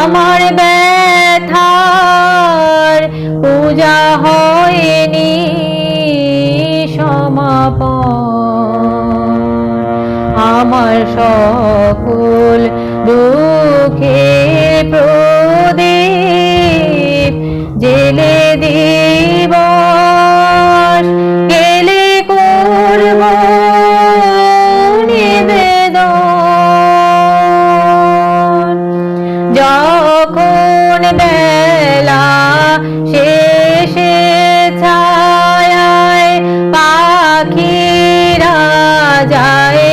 আমার ব্যথার পূজা হয়নি সমাপন, আমার সকল দুঃখের প্রদীপ জেলে দিবস গেলে করব নিবেদন। যখন বেলা শেষে ছায়ায় পাখিরা যায়